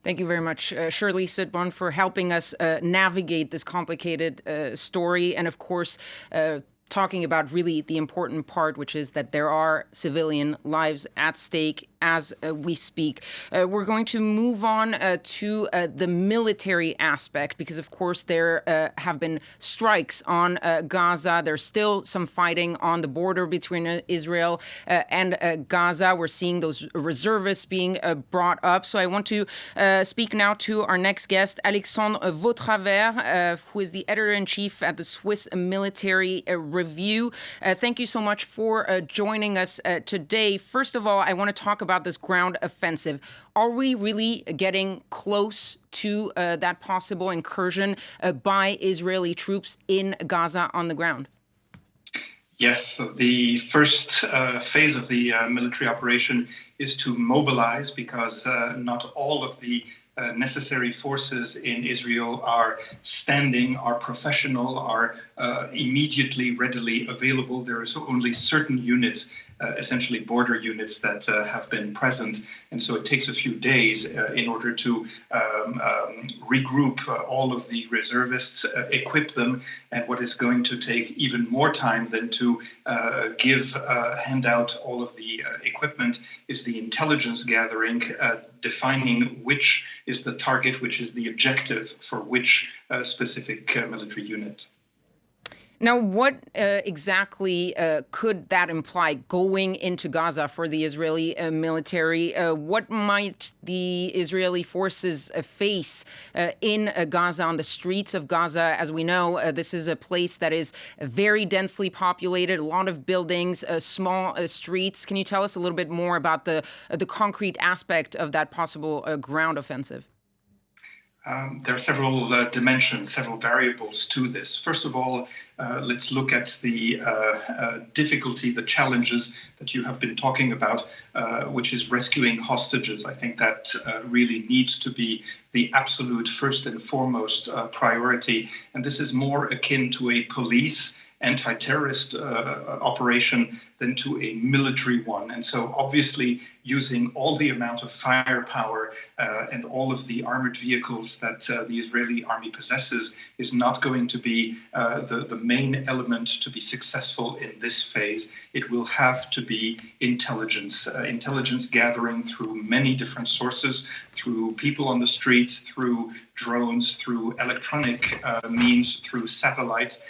Thank you very much, Shirley Sitbon, for helping us navigate this complicated story. And of course, talking about really the important part, which is that there are civilian lives at stake as we speak. We're going to move on to the military aspect, because, of course, there have been strikes on Gaza. There's still some fighting on the border between Israel and Gaza. We're seeing those reservists being brought up. So I want to speak now to our next guest, Alexandre Vautravers, who is the editor-in-chief at the Swiss Military Review. Thank you so much for joining us today. First of all, I want to talk about this ground offensive. Are we really getting close to that possible incursion by Israeli troops in Gaza on the ground? Yes, so the first phase of the military operation is to mobilize, because not all of the necessary forces in Israel are standing, are professional, are immediately readily available. There is only certain units, essentially border units, that have been present. And so it takes a few days in order to regroup all of the reservists, equip them. And what is going to take even more time than to hand out all of the equipment is the intelligence gathering, defining which is the target, which is the objective for which specific military unit. Now, what exactly could that imply going into Gaza for the Israeli military? What might the Israeli forces face in Gaza, on the streets of Gaza? As we know, this is a place that is very densely populated, a lot of buildings, small streets. Can you tell us a little bit more about the concrete aspect of that possible ground offensive? There are several dimensions, several variables to this. First of all, let's look at the difficulty, the challenges that you have been talking about, which is rescuing hostages. I think that really needs to be the absolute first and foremost priority. And this is more akin to a police anti-terrorist operation than to a military one. And so obviously using all the amount of firepower and all of the armored vehicles that the Israeli army possesses is not going to be the main element to be successful in this phase. It will have to be intelligence gathering through many different sources, through people on the street, through drones, through electronic means, through satellites.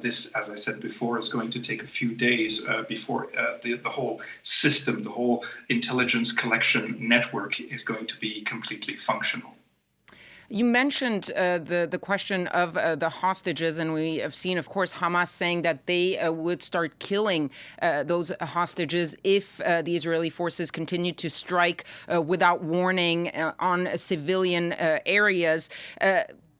This, as I said before, is going to take a few days before the whole system, the whole intelligence collection network is going to be completely functional. You mentioned the question of the hostages, and we have seen, of course, Hamas saying that they would start killing those hostages if the Israeli forces continue to strike without warning on civilian areas.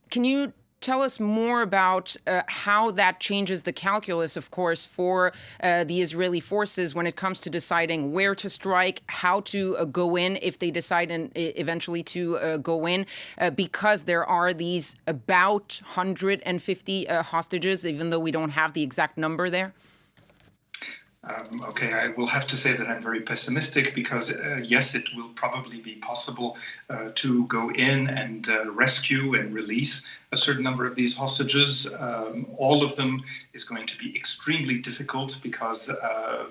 Can you tell us more about how that changes the calculus, of course, for the Israeli forces when it comes to deciding where to strike, how to go in if they decide eventually to go in, because there are these about 150 hostages, even though we don't have the exact number there? Okay, I will have to say that I'm very pessimistic, because yes, it will probably be possible to go in and rescue and release a certain number of these hostages. All of them is going to be extremely difficult, because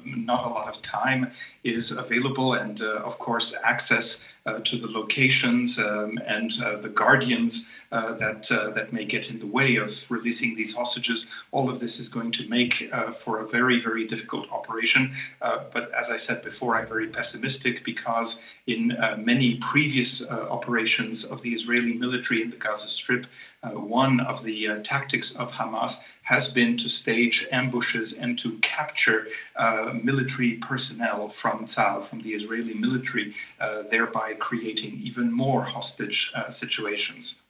not a lot of time is available, and of course access to the locations and the guardians that may get in the way of releasing these hostages. All of this is going to make for a very, very difficult operation. But as I said before, I'm very pessimistic, because in many previous operations of the Israeli military in the Gaza Strip, one of the tactics of Hamas has been to stage ambushes and to capture military personnel from Tzal, from the Israeli military, thereby creating even more hostage situations.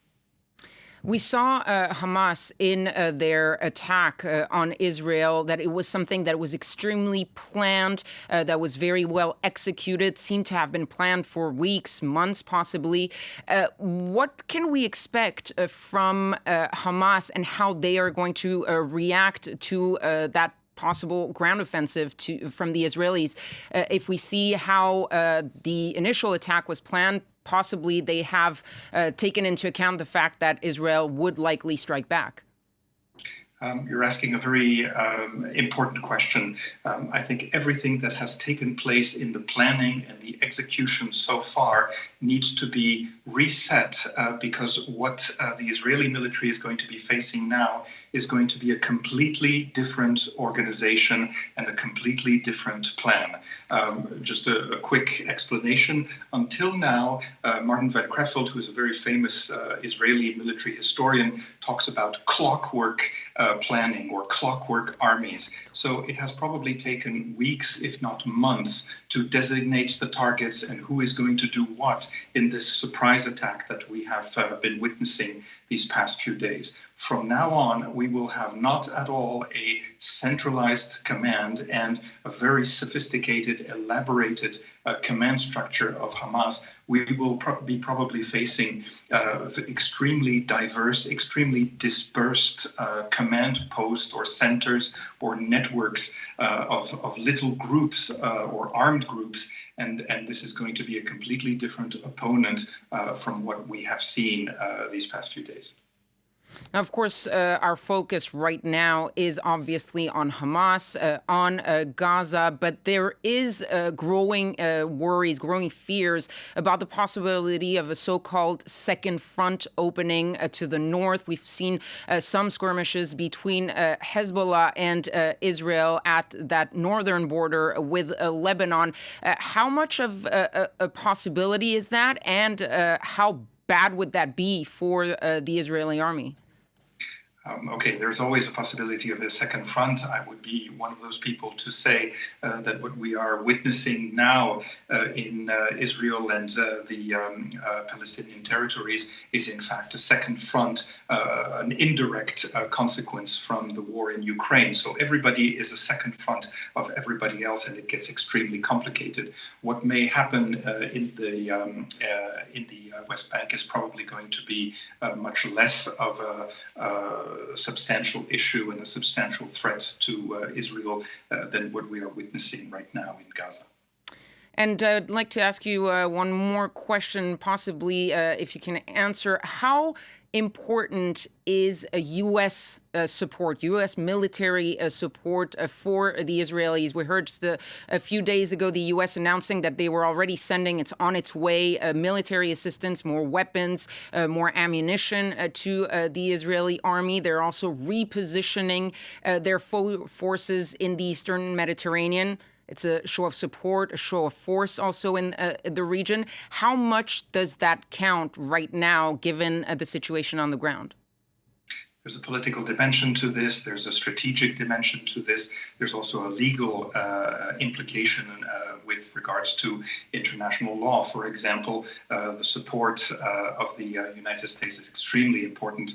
We saw Hamas in their attack on Israel, that it was something that was extremely planned, that was very well executed, seemed to have been planned for weeks, months possibly. What can we expect from Hamas, and how they are going to react to that possible ground offensive from the Israelis, if we see how the initial attack was planned, possibly they have taken into account the fact that Israel would likely strike back? You're asking a very important question. I think everything that has taken place in the planning and the execution so far needs to be reset because what the Israeli military is going to be facing now is going to be a completely different organization and a completely different plan. Just a quick explanation. Until now, Martin van Creveld, who is a very famous Israeli military historian, talks about clockwork planning or clockwork armies. So it has probably taken weeks, if not months, to designate the targets and who is going to do what in this surprise attack that we have been witnessing these past few days. From now on, we will have not at all a centralized command and a very sophisticated, elaborated command structure of Hamas. We will be probably facing extremely diverse, extremely dispersed command posts or centers or networks of little groups or armed groups. And this is going to be a completely different opponent from what we have seen these past few days. Now, of course, our focus right now is obviously on Hamas, on Gaza, but there is growing worries, growing fears about the possibility of a so-called second front opening to the north. We've seen some skirmishes between Hezbollah and Israel at that northern border with Lebanon. How much of a possibility is that, and how bad would that be for the Israeli army? Okay, there's always a possibility of a second front. I would be one of those people to say that what we are witnessing now in Israel and the Palestinian territories is in fact a second front, an indirect consequence from the war in Ukraine. So everybody is a second front of everybody else, and it gets extremely complicated. What may happen in the West Bank is probably going to be much less of a substantial issue and a substantial threat to Israel than what we are witnessing right now in Gaza. And I'd like to ask you one more question, possibly if you can answer. How important is a U.S. Support, U.S. military support for the Israelis? We heard just a few days ago the U.S. announcing that they were already sending, it's on its way, military assistance, more weapons, more ammunition to the Israeli army. They're also repositioning their forces in the Eastern Mediterranean. It's a show of support, a show of force also in the region. How much does that count right now, given the situation on the ground? There's a political dimension to this. There's a strategic dimension to this. There's also a legal implication with regards to international law. For example, the support of the United States is extremely important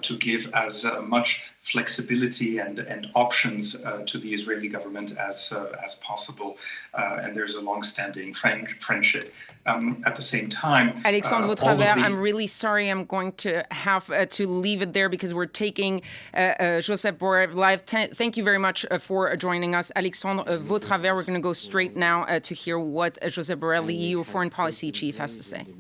to give as much flexibility and options to the Israeli government as possible. And there's a long-standing friendship. At the same time, Alexandre Vautravers, I'm really sorry. I'm going to have to leave it there because we're taking Josep Borrell live. Thank you very much for joining us. Alexandre Vautravers, we're going to go straight now to hear what Josep Borrell, the EU Foreign Policy Chief, has to say.